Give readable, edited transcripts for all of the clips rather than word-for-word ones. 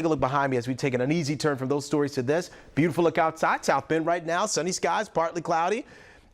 Take a look behind me as we take an uneasy turn from those stories to this. Beautiful look outside, South Bend right now. Sunny skies, partly cloudy.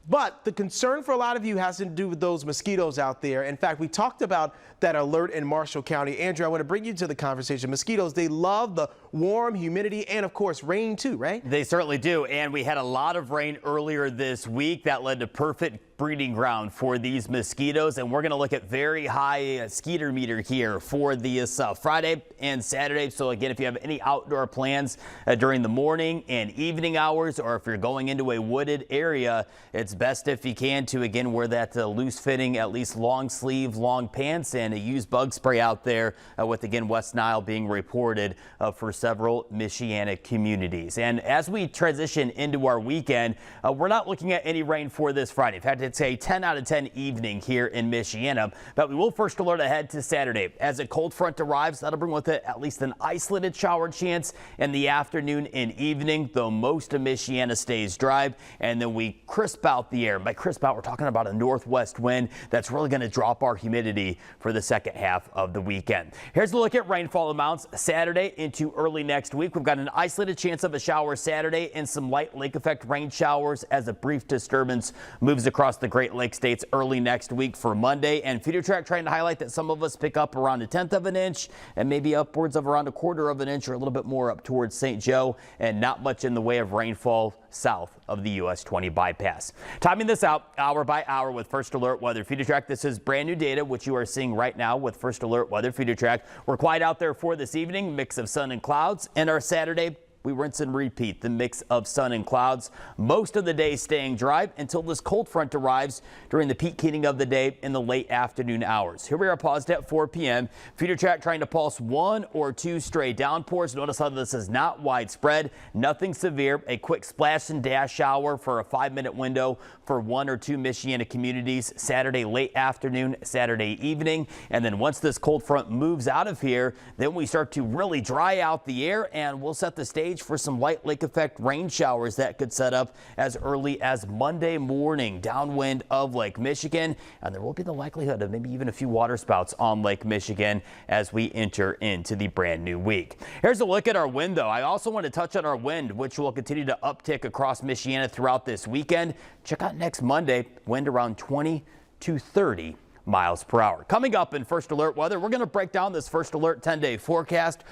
But the concern for a lot of you has to do with those mosquitoes out there. In fact, we talked about that alert in Marshall County. Andrew, I want to bring you to the conversation. Mosquitoes, they love the warm, humidity, and of course, rain too, right? They certainly do. And we had a lot of rain earlier this week that led to perfect breeding ground for these mosquitoes. And we're going to look at very high skeeter meter here for this Friday and Saturday. So again, if you have any outdoor plans during the morning and evening hours, or if you're going into a wooded area, it's best if you can to again wear that loose fitting, at least long sleeve, long pants, and use bug spray out there with again West Nile being reported for several Michiana communities. And as we transition into our weekend, we're not looking at any rain for this Friday. In fact, it's a 10 out of 10 evening here in Michiana, but we will first alert ahead to Saturday. As a cold front arrives, that'll bring with it at least an isolated shower chance in the afternoon and evening, though most of Michiana stays dry. And then we crisp out the air. By crisp out, we're talking about a northwest wind that's really going to drop our humidity for the second half of the weekend. Here's a look at rainfall amounts Saturday into early next week. We've got an isolated chance of a shower Saturday and some light lake effect rain showers as a brief disturbance moves across the Great Lakes states early next week for Monday. And Future Track trying to highlight that some of us pick up around 1/10 of an inch and maybe upwards of around 1/4 of an inch or a little bit more up towards St. Joe, and not much in the way of rainfall south of the US 20 bypass. Timing this out hour by hour with First Alert Weather Future Track. This is brand new data, which you are seeing right now with First Alert Weather Future Track. We're quiet out there for this evening, mix of sun and clouds, and our Saturday, we rinse and repeat the mix of sun and clouds. Most of the day staying dry until this cold front arrives during the peak heating of the day in the late afternoon hours. Here we are paused at 4 p.m. Future Track trying to pulse 1 or 2 stray downpours. Notice how this is not widespread, nothing severe. A quick splash and dash shower for a 5-minute window for 1 or 2 Michiana communities Saturday late afternoon, Saturday evening. And then once this cold front moves out of here, then we start to really dry out the air, and we'll set the stage for some light lake effect rain showers that could set up as early as Monday morning downwind of Lake Michigan. And there will be the likelihood of maybe even a few water spouts on Lake Michigan as we enter into the brand new week. Here's a look at our wind, though. I also want to touch on our wind, which will continue to uptick across Michiana throughout this weekend. Check out next Monday, wind around 20 to 30 miles per hour. Coming up in First Alert Weather, we're going to break down this First Alert 10-day forecast.